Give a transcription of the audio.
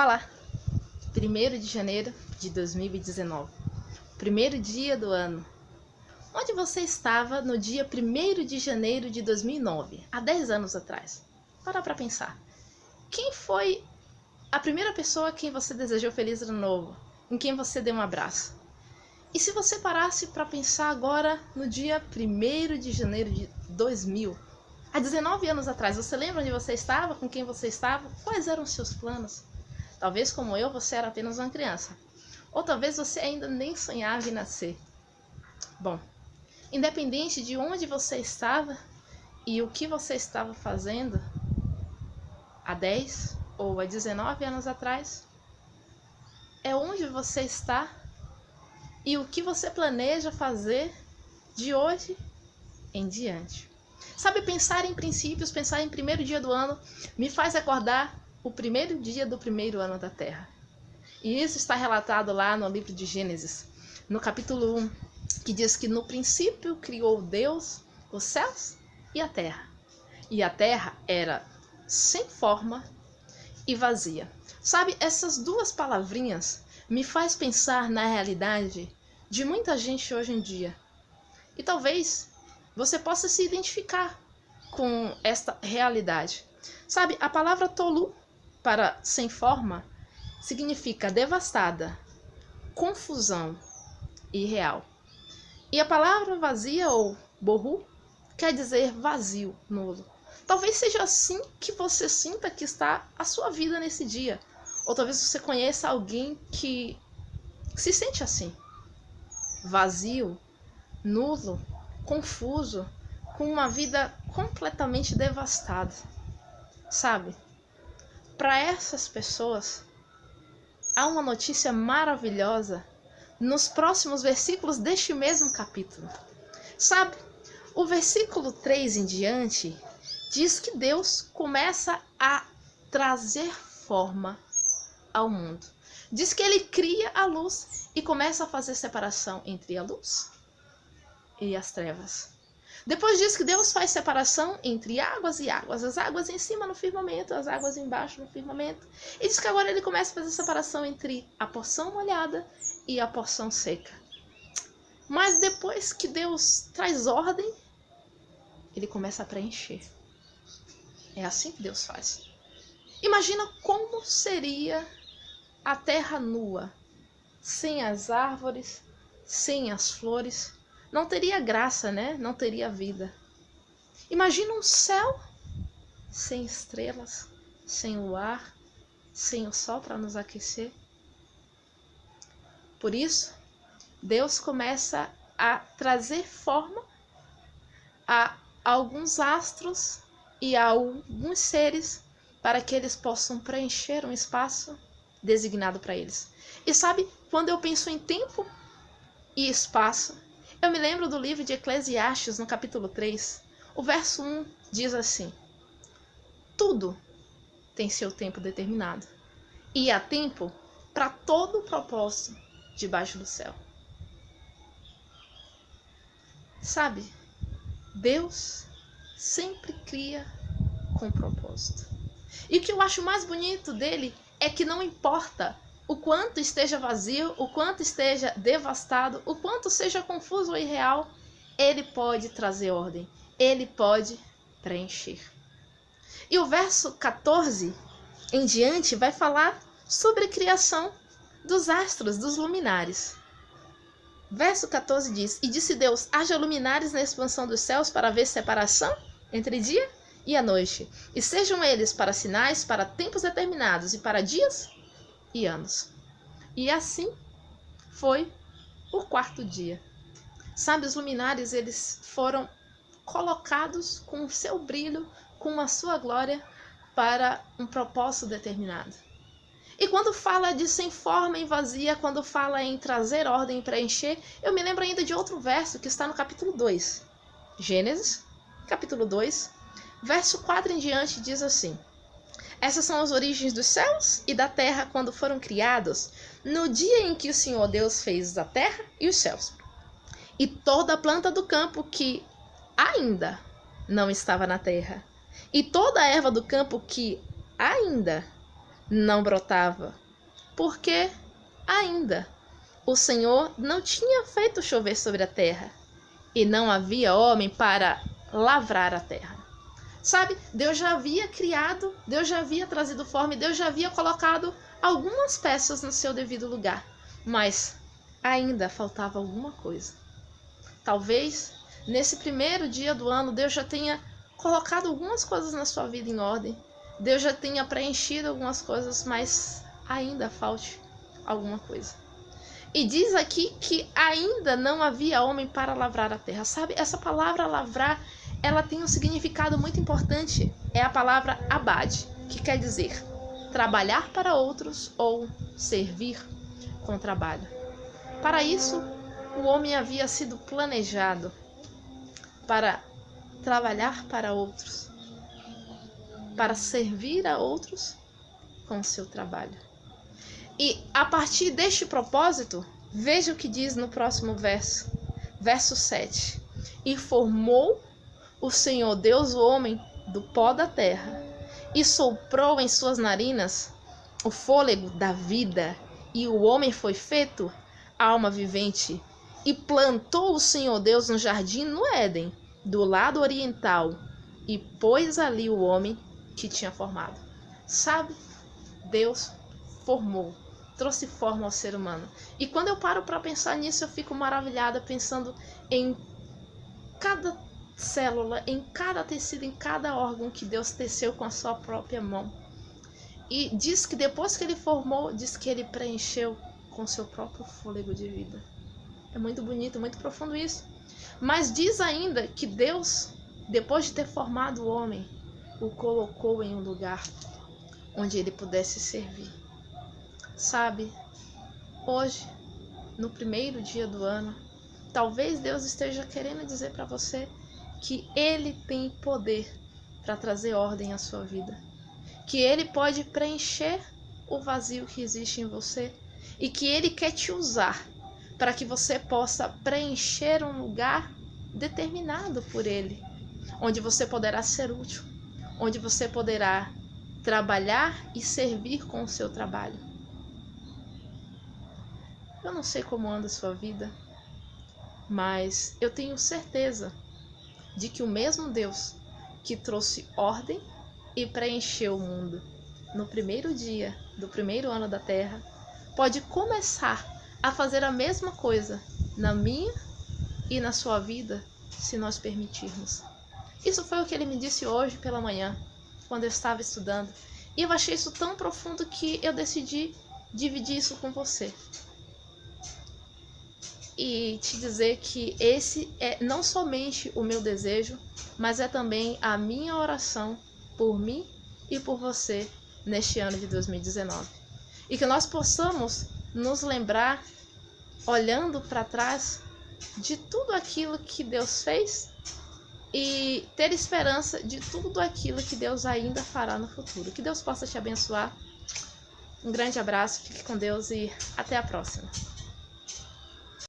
Olá! 1º de janeiro de 2019, primeiro dia do ano. Onde você estava no dia 1º de janeiro de 2009, há 10 anos atrás? Para pensar. Quem foi a primeira pessoa a quem você desejou feliz ano novo? Em quem você deu um abraço? E se você parasse para pensar agora no dia 1º de janeiro de 2000, há 19 anos atrás, você lembra onde você estava? Com quem você estava? Quais eram os seus planos? Talvez, como eu, você era apenas uma criança. Ou talvez você ainda nem sonhava em nascer. Bom, independente de onde você estava e o que você estava fazendo há 10 ou há 19 anos atrás, é onde você está e o que você planeja fazer de hoje em diante. Sabe, pensar em princípios, pensar em 1º dia do ano, me faz recordar o 1º dia do 1º ano da Terra. E isso está relatado lá no livro de Gênesis, no capítulo 1, que diz que no princípio criou Deus os céus e a terra. E a terra era sem forma e vazia. Sabe, essas duas palavrinhas me faz pensar na realidade de muita gente hoje em dia. E talvez você possa se identificar com esta realidade. Sabe, a palavra tolu, para sem forma, significa devastada, confusão, irreal. E a palavra vazia ou bohu quer dizer vazio, nulo. Talvez seja assim que você sinta que está a sua vida nesse dia. Ou talvez você conheça alguém que se sente assim. Vazio, nulo, confuso, com uma vida completamente devastada. Sabe? Para essas pessoas, há uma notícia maravilhosa nos próximos versículos deste mesmo capítulo. Sabe, o versículo 3 em diante diz que Deus começa a trazer forma ao mundo. Diz que ele cria a luz e começa a fazer separação entre a luz e as trevas. Depois diz que Deus faz separação entre águas e águas, as águas em cima no firmamento, as águas embaixo no firmamento. E diz que agora ele começa a fazer separação entre a porção molhada e a porção seca. Mas depois que Deus traz ordem, ele começa a preencher. É assim que Deus faz. Imagina como seria a terra nua, sem as árvores, sem as flores. Não teria graça, né? Não teria vida. Imagina um céu sem estrelas, sem luar, sem o sol para nos aquecer. Por isso, Deus começa a trazer forma a alguns astros e a alguns seres para que eles possam preencher um espaço designado para eles. E sabe, quando eu penso em tempo e espaço, eu me lembro do livro de Eclesiastes, no capítulo 3. O verso 1 diz assim: tudo tem seu tempo determinado, e há tempo para todo o propósito debaixo do céu. Sabe, Deus sempre cria com propósito. E o que eu acho mais bonito dele é que não importa o quanto esteja vazio, o quanto esteja devastado, o quanto seja confuso ou irreal, ele pode trazer ordem, ele pode preencher. E o verso 14 em diante vai falar sobre a criação dos astros, dos luminares. Verso 14 diz: e disse Deus, haja luminares na expansão dos céus para haver separação entre dia e a noite, e sejam eles para sinais, para tempos determinados, e para dias e anos. E assim foi o 4º dia. Sabe, os luminares, eles foram colocados com o seu brilho, com a sua glória, para um propósito determinado. E quando fala de sem forma e vazia, quando fala em trazer ordem e preencher, eu me lembro ainda de outro verso que está no capítulo 2. Gênesis, capítulo 2, verso 4 em diante, diz assim: essas são as origens dos céus e da terra quando foram criados, no dia em que o Senhor Deus fez a terra e os céus. E toda a planta do campo que ainda não estava na terra, e toda a erva do campo que ainda não brotava, porque ainda o Senhor não tinha feito chover sobre a terra, e não havia homem para lavrar a terra. Sabe, Deus já havia criado, Deus já havia trazido forma, Deus já havia colocado algumas peças no seu devido lugar, mas ainda faltava alguma coisa. Talvez nesse primeiro dia do ano Deus já tenha colocado algumas coisas na sua vida em ordem, Deus já tenha preenchido algumas coisas, mas ainda falte alguma coisa. E diz aqui que ainda não havia homem para lavrar a terra. Sabe, essa palavra lavrar, ela tem um significado muito importante. É a palavra abade, que quer dizer trabalhar para outros ou servir com trabalho. Para isso, o homem havia sido planejado para trabalhar para outros, para servir a outros com o seu trabalho. E a partir deste propósito, veja o que diz no próximo verso, verso 7. E formou o Senhor Deus o homem do pó da terra, e soprou em suas narinas o fôlego da vida, e o homem foi feito alma vivente. E plantou o Senhor Deus um jardim no Éden, do lado oriental, e pôs ali o homem que tinha formado. Sabe, Deus formou, trouxe forma ao ser humano. E quando eu paro para pensar nisso, eu fico maravilhada, pensando em cada célula, em cada tecido, em cada órgão que Deus teceu com a sua própria mão. E diz que depois que ele formou, diz que ele preencheu com seu próprio fôlego de vida. É muito bonito, muito profundo isso. Mas diz ainda que Deus, depois de ter formado o homem, o colocou em um lugar onde ele pudesse servir. Sabe, hoje, no primeiro dia do ano, talvez Deus esteja querendo dizer para você que Ele tem poder para trazer ordem à sua vida, que Ele pode preencher o vazio que existe em você e que Ele quer te usar para que você possa preencher um lugar determinado por Ele, onde você poderá ser útil, onde você poderá trabalhar e servir com o seu trabalho. Eu não sei como anda a sua vida, mas eu tenho certeza de que o mesmo Deus que trouxe ordem e preencheu o mundo no primeiro dia do primeiro ano da Terra pode começar a fazer a mesma coisa na minha e na sua vida, se nós permitirmos. Isso foi o que ele me disse hoje pela manhã, quando eu estava estudando, e eu achei isso tão profundo que eu decidi dividir isso com você. E te dizer que esse é não somente o meu desejo, mas é também a minha oração por mim e por você neste ano de 2019. E que nós possamos nos lembrar, olhando para trás, de tudo aquilo que Deus fez e ter esperança de tudo aquilo que Deus ainda fará no futuro. Que Deus possa te abençoar. Um grande abraço, fique com Deus e até a próxima.